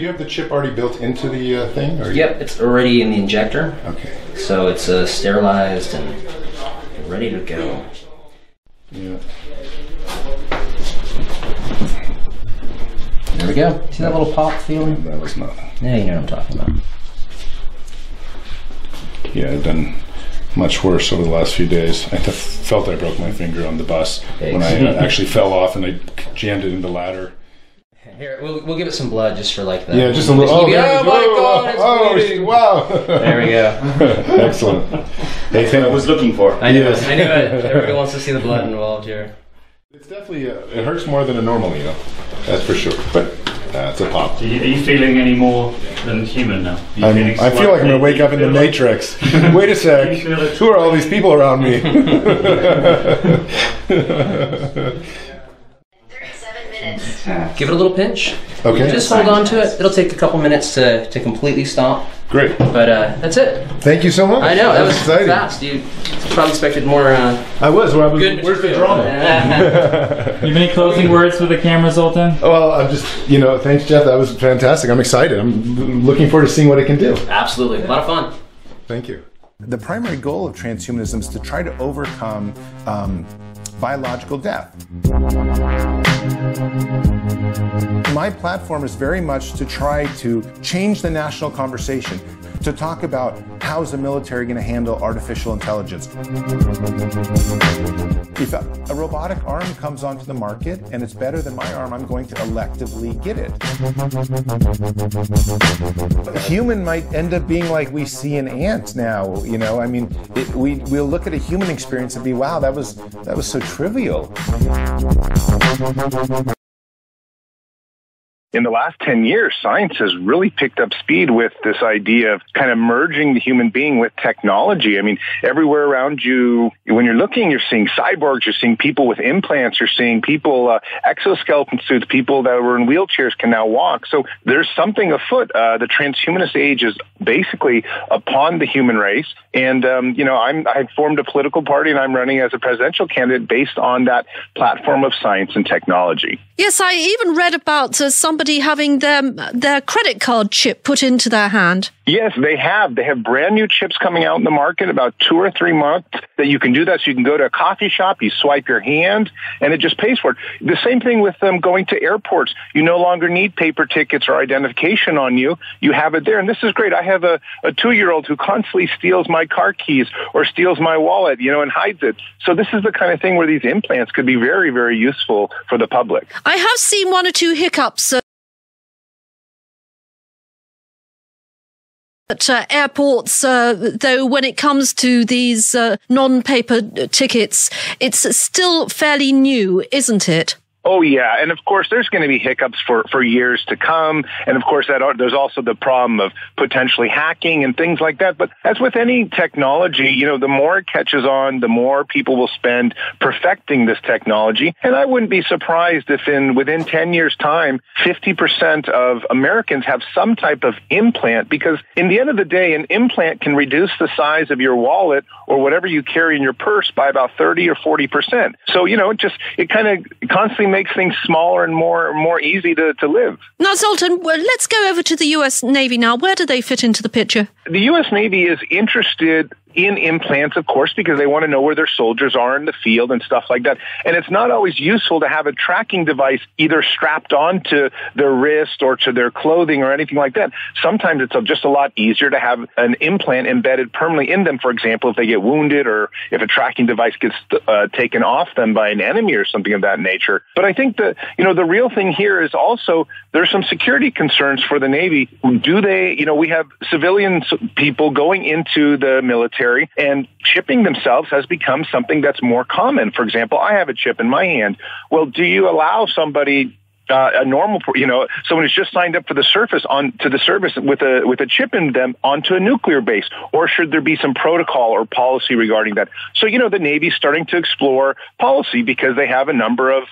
you have the chip already built into the thing? Or Yep, it's already in the injector. Okay. So it's sterilized and ready to go. Yeah. There we go. See that little pop feeling? That was not. Yeah, you know what I'm talking about. Yeah, I've done much worse over the last few days. I felt I broke my finger on the bus when I actually fell off and I jammed it in the ladder. Here, we'll give it some blood just for like that. Yeah, just a little. Oh, my God, it's bleeding. Wow. There we go. Excellent. Hey, That's what I was looking for. I knew it. I knew it. Everybody wants to see the blood involved here. It's definitely, it hurts more than a normal needle. That's for sure. But it's a pop. Are you feeling any more than human now? I feel like I'm going to wake up in the Matrix. Wait a sec. Who are all these people around me? 37 minutes. Give it a little pinch. Okay. Just hold on to it. It'll take a couple minutes to completely stop. Great. But that's it. Thank you so much. I know, that was exciting. fast. You probably expected more. I was. Good where's the material. drama? You have any closing words for the camera, Zoltan? Well, I'm just, thanks, Jeff. That was fantastic. I'm excited. I'm looking forward to seeing what it can do. Absolutely. A lot of fun. Thank you. The primary goal of transhumanism is to try to overcome biological death. My platform is very much to try to change the national conversation, to talk about how is the military going to handle artificial intelligence. If a robotic arm comes onto the market and it's better than my arm, I'm going to electively get it. A human might end up being like we see in ants now, we'll look at a human experience and be, wow, that was so trivial. In the last 10 years, science has really picked up speed with this idea of kind of merging the human being with technology. I mean, everywhere around you, when you're looking, you're seeing cyborgs, you're seeing people with implants, you're seeing people, exoskeleton suits, people that were in wheelchairs can now walk. So there's something afoot. The transhumanist age is basically upon the human race. And, I've formed a political party and I'm running as a presidential candidate based on that platform of science and technology. Yes, I even read about somebody having their credit card chip put into their hand. Yes, they have. They have brand new chips coming out in the market about 2 or 3 months that you can do that. So you can go to a coffee shop, you swipe your hand, and it just pays for it. The same thing with them going to airports. You no longer need paper tickets or identification on you. You have it there. And this is great. I have a 2-year-old who constantly steals my car keys or steals my wallet, and hides it. So this is the kind of thing where these implants could be very, very useful for the public. I have seen 1 or 2 hiccups at airports, though when it comes to these non-paper tickets, it's still fairly new, isn't it? Oh, yeah. And of course, there's going to be hiccups for years to come. And of course, there's also the problem of potentially hacking and things like that. But as with any technology, the more it catches on, the more people will spend perfecting this technology. And I wouldn't be surprised if within 10 years' time, 50% of Americans have some type of implant, because in the end of the day, an implant can reduce the size of your wallet or whatever you carry in your purse by about 30 or 40%. So, it kind of constantly makes things smaller and more easy to live. Now, Zoltan, let's go over to the U.S. Navy now. Where do they fit into the picture? The U.S. Navy is interested in implants, of course, because they want to know where their soldiers are in the field and stuff like that. And it's not always useful to have a tracking device either strapped onto their wrist or to their clothing or anything like that. Sometimes it's just a lot easier to have an implant embedded permanently in them, for example, if they get wounded or if a tracking device gets taken off them by an enemy or something of that nature. But I think the real thing here is also there's some security concerns for the Navy. Do they, we have civilian people going into the military, and chipping themselves has become something that's more common. For example, I have a chip in my hand. Well, do you allow somebody, a normal, someone who's just signed up for the service with a chip in them onto a nuclear base, or should there be some protocol or policy regarding that? So, the Navy's starting to explore policy because they have a number of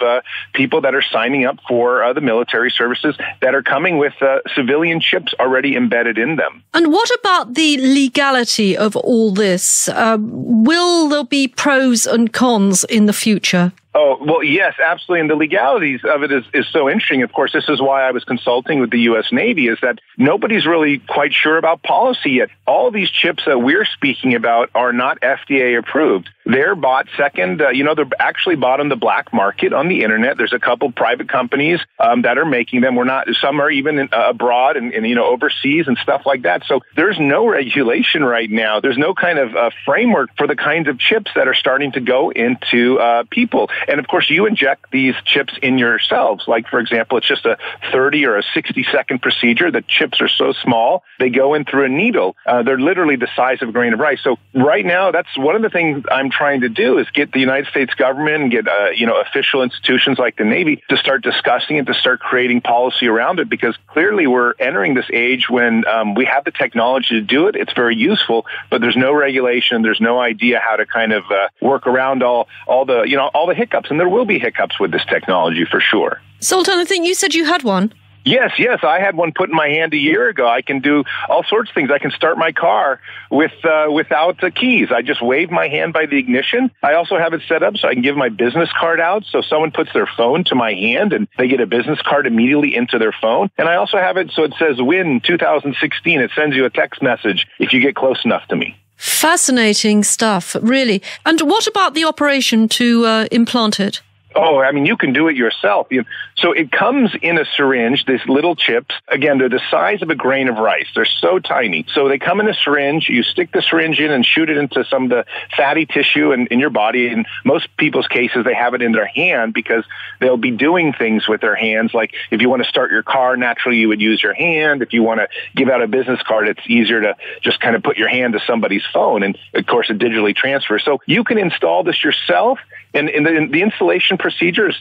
people that are signing up for the military services that are coming with civilian chips already embedded in them. And what about the legality of all this? Will there be pros and cons in the future? Oh, well, yes, absolutely. And the legalities of it is so interesting. Of course, this is why I was consulting with the U.S. Navy, is that nobody's really quite sure about policy yet. All these chips that we're speaking about are not FDA approved. They're bought they're actually bought on the black market on the internet. There's a couple private companies that are making them. Some are even abroad and overseas and stuff like that. So there's no regulation right now. There's no kind of framework for the kinds of chips that are starting to go into people. And of course, you inject these chips in yourselves. Like, for example, it's just a 30 or a 60-second procedure. The chips are so small, they go in through a needle. They're literally the size of a grain of rice. So right now, that's one of the things I'm trying to do, is get the United States government and get official institutions like the Navy to start discussing it, to start creating policy around it, because clearly we're entering this age when we have the technology to do it. It's very useful, but there's no regulation. There's no idea how to kind of work around all the hiccups, and there will be hiccups with this technology for sure. Zoltan, I think you said you had one. Yes, I had one put in my hand a year ago. I can do all sorts of things. I can start my car without the keys. I just wave my hand by the ignition. I also have it set up so I can give my business card out. So someone puts their phone to my hand and they get a business card immediately into their phone. And I also have it so it says win 2016. It sends you a text message if you get close enough to me. Fascinating stuff, really. And what about the operation to implant it? Oh, I mean, you can do it yourself. So it comes in a syringe, these little chips. Again, they're the size of a grain of rice. They're so tiny. So they come in a syringe. You stick the syringe in and shoot it into some of the fatty tissue in your body. In most people's cases, they have it in their hand because they'll be doing things with their hands. Like if you want to start your car, naturally you would use your hand. If you want to give out a business card, it's easier to just kind of put your hand to somebody's phone. And of course, it digitally transfers. So you can install this yourself. And the installation procedure is,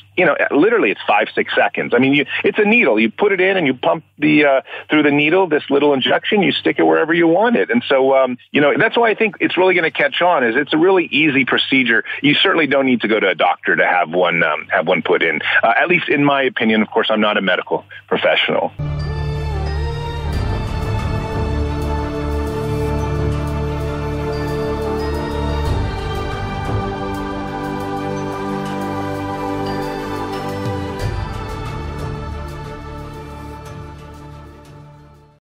literally it's 5-6 seconds. I mean, it's a needle. You put it in and you pump through the needle, this little injection, you stick it wherever you want it. And so, that's why I think it's really going to catch on, is it's a really easy procedure. You certainly don't need to go to a doctor to have one put in. At least in my opinion. Of course, I'm not a medical professional.